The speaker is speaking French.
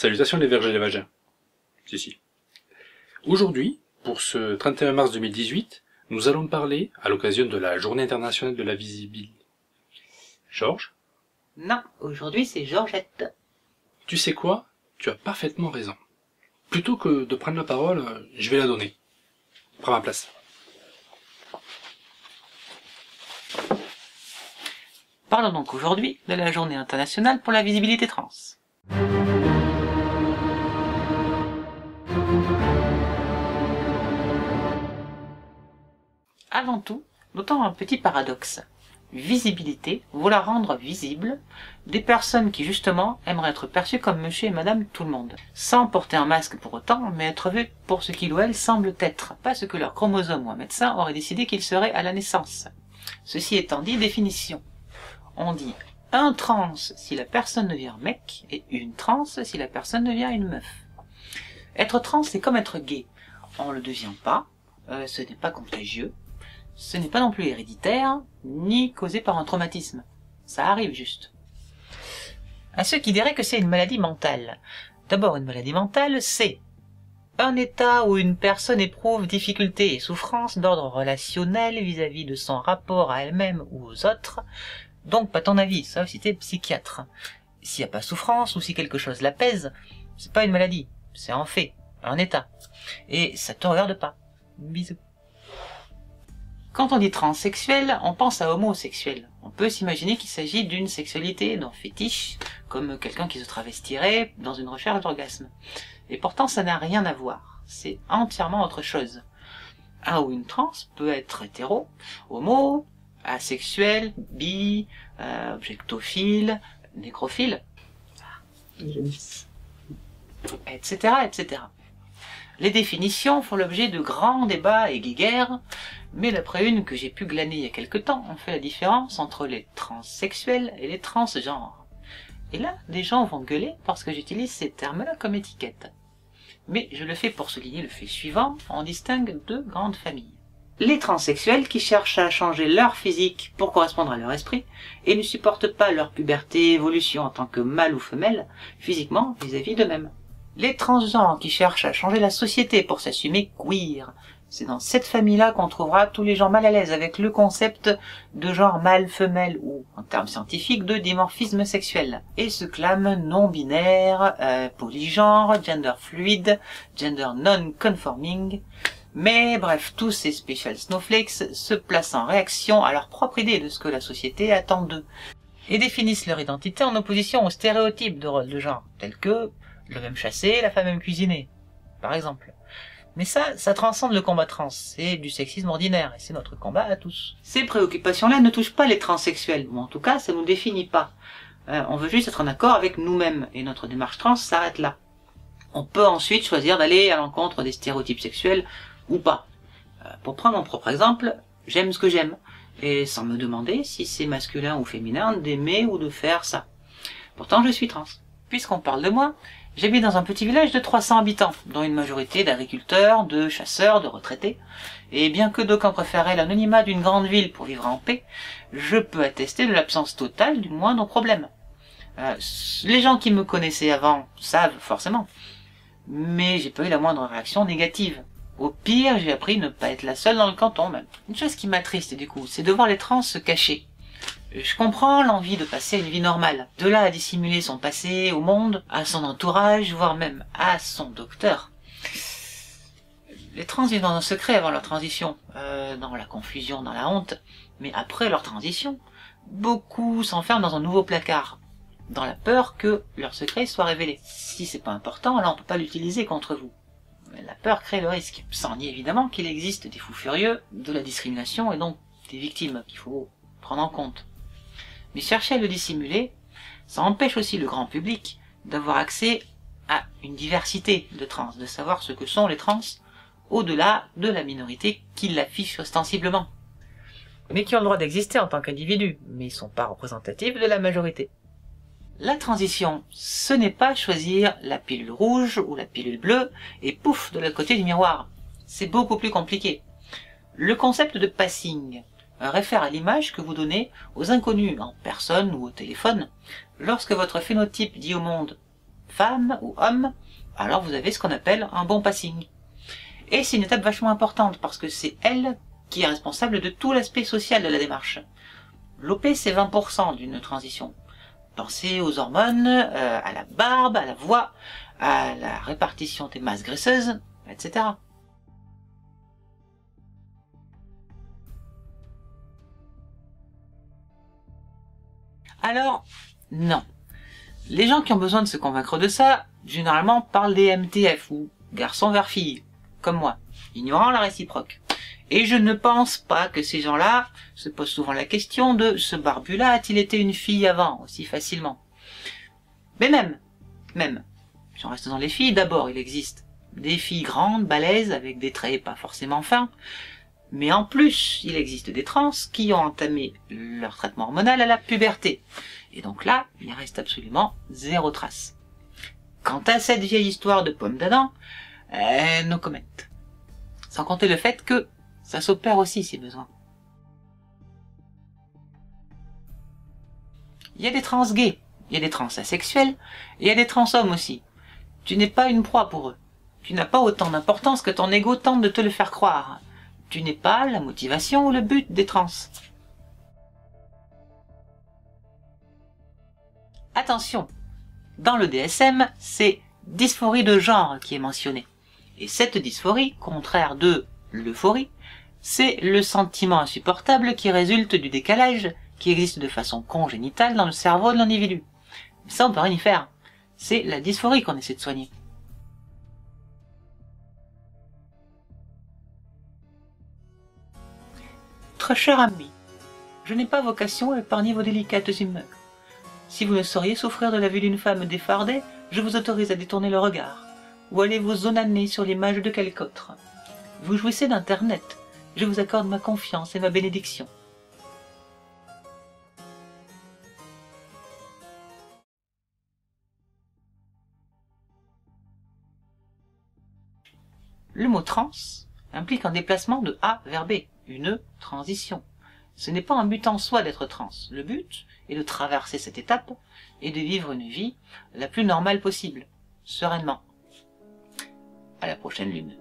Salutations les vergers et les vagins. Si. Aujourd'hui, pour ce 31 mars 2018, nous allons parler, à l'occasion de la Journée internationale de la visibilité. Georges? Non, aujourd'hui c'est Georgette. Tu sais quoi? Tu as parfaitement raison. Plutôt que de prendre la parole, je vais la donner. Prends ma place. Parlons donc aujourd'hui de la Journée internationale pour la visibilité trans. Avant tout, notons un petit paradoxe. Visibilité, vouloir rendre visible des personnes qui justement aimeraient être perçues comme monsieur et madame tout le monde, sans porter un masque pour autant, mais être vues pour ce qu'ils ou elles semblent être, pas ce que leur chromosome ou un médecin aurait décidé qu'ils seraient à la naissance. Ceci étant dit, définition. On dit un trans si la personne devient mec et une trans si la personne devient une meuf. Être trans, c'est comme être gay. On ne le devient pas, ce n'est pas contagieux, ce n'est pas non plus héréditaire, ni causé par un traumatisme. Ça arrive juste. À ceux qui diraient que c'est une maladie mentale. D'abord, une maladie mentale, c'est un état où une personne éprouve difficulté et souffrance d'ordre relationnel vis-à-vis de son rapport à elle-même ou aux autres. Donc, pas ton avis, sauf si t'es psychiatre. S'il n'y a pas souffrance ou si quelque chose l'apaise, c'est pas une maladie, c'est un fait, un état. Et ça te regarde pas. Bisous. Quand on dit transsexuel, on pense à homosexuel. On peut s'imaginer qu'il s'agit d'une sexualité, d'un fétiche, comme quelqu'un qui se travestirait dans une recherche d'orgasme. Et pourtant, ça n'a rien à voir. C'est entièrement autre chose. Un ou une trans peut être hétéro, homo, asexuel, bi, objectophile, nécrophile, etc., etc. Les définitions font l'objet de grands débats et guéguerres, mais d'après une que j'ai pu glaner il y a quelque temps, on fait la différence entre les transsexuels et les transgenres. Et là, des gens vont gueuler parce que j'utilise ces termes-là comme étiquette. Mais je le fais pour souligner le fait suivant, on distingue deux grandes familles. Les transsexuels qui cherchent à changer leur physique pour correspondre à leur esprit et ne supportent pas leur puberté et évolution en tant que mâle ou femelle, physiquement vis-à-vis d'eux-mêmes. Les transgenres qui cherchent à changer la société pour s'assumer queer. C'est dans cette famille-là qu'on trouvera tous les gens mal à l'aise avec le concept de genre mâle-femelle ou, en termes scientifiques, de dimorphisme sexuel. Et se clament non-binaire, polygenre, gender fluide, gender non-conforming. Mais bref, tous ces special snowflakes se placent en réaction à leur propre idée de ce que la société attend d'eux, et définissent leur identité en opposition aux stéréotypes de rôle de genre, tels que le même chassé, la femme même cuisinée, par exemple. Mais ça transcende le combat trans, c'est du sexisme ordinaire, et c'est notre combat à tous. Ces préoccupations-là ne touchent pas les transsexuels, ou en tout cas, ça nous définit pas. On veut juste être en accord avec nous-mêmes, et notre démarche trans s'arrête là. On peut ensuite choisir d'aller à l'encontre des stéréotypes sexuels, ou pas. Pour prendre mon propre exemple, j'aime ce que j'aime, et sans me demander si c'est masculin ou féminin d'aimer ou de faire ça. Pourtant, je suis trans. Puisqu'on parle de moi, j'habite dans un petit village de 300 habitants, dont une majorité d'agriculteurs, de chasseurs, de retraités, et bien que d'aucuns préféraient l'anonymat d'une grande ville pour vivre en paix, je peux attester de l'absence totale du moindre problème. Les gens qui me connaissaient avant savent forcément, mais j'ai pas eu la moindre réaction négative. Au pire, j'ai appris ne pas être la seule dans le canton même. Une chose qui m'attriste du coup, c'est de voir les trans se cacher. Je comprends l'envie de passer à une vie normale. De là à dissimuler son passé au monde, à son entourage, voire même à son docteur. Les trans vivent dans un secret avant leur transition, dans la confusion, dans la honte. Mais après leur transition, beaucoup s'enferment dans un nouveau placard, dans la peur que leur secret soit révélé. Si c'est pas important, là on peut pas l'utiliser contre vous. Mais la peur crée le risque, sans nier évidemment qu'il existe des fous furieux, de la discrimination et donc des victimes qu'il faut prendre en compte. Mais chercher à le dissimuler, ça empêche aussi le grand public d'avoir accès à une diversité de trans, de savoir ce que sont les trans au-delà de la minorité qui l'affiche ostensiblement, mais qui ont le droit d'exister en tant qu'individus, mais ils sont pas représentatifs de la majorité. La transition, ce n'est pas choisir la pilule rouge ou la pilule bleue et pouf, de l'autre côté du miroir. C'est beaucoup plus compliqué. Le concept de passing réfère à l'image que vous donnez aux inconnus, en personne ou au téléphone, lorsque votre phénotype dit au monde femme ou homme, alors vous avez ce qu'on appelle un bon passing. Et c'est une étape vachement importante parce que c'est elle qui est responsable de tout l'aspect social de la démarche. L'OP, c'est 20% d'une transition. Pensez aux hormones, à la barbe, à la voix, à la répartition des masses graisseuses, etc. Alors, non. Les gens qui ont besoin de se convaincre de ça, généralement parlent des MTF, ou garçons vers filles, comme moi, ignorant la réciproque. Et je ne pense pas que ces gens-là se posent souvent la question de ce barbu-là a-t-il été une fille avant, aussi facilement. Mais même, si on reste dans les filles, d'abord il existe des filles grandes, balèzes, avec des traits pas forcément fins, mais en plus il existe des trans qui ont entamé leur traitement hormonal à la puberté. Et donc là, il reste absolument zéro trace. Quant à cette vieille histoire de pomme d'Adam, no comment. Sans compter le fait que ça s'opère aussi si besoin. Il y a des trans gays, il y a des trans asexuels, et il y a des trans hommes aussi. Tu n'es pas une proie pour eux. Tu n'as pas autant d'importance que ton ego tente de te le faire croire. Tu n'es pas la motivation ou le but des trans. Attention, dans le DSM, c'est dysphorie de genre qui est mentionnée. Et cette dysphorie, contraire de l'euphorie, c'est le sentiment insupportable qui résulte du décalage qui existe de façon congénitale dans le cerveau de l'individu. Mais ça, on peut rien y faire. C'est la dysphorie qu'on essaie de soigner. Très cher ami, je n'ai pas vocation à épargner vos délicates humeurs. Si vous ne sauriez souffrir de la vue d'une femme défardée, je vous autorise à détourner le regard, ou allez vous onaner sur l'image de quelque autre. Vous jouissez d'Internet, je vous accorde ma confiance et ma bénédiction. Le mot trans implique un déplacement de A vers B, une transition. Ce n'est pas un but en soi d'être trans. Le but est de traverser cette étape et de vivre une vie la plus normale possible, sereinement. À la prochaine lune.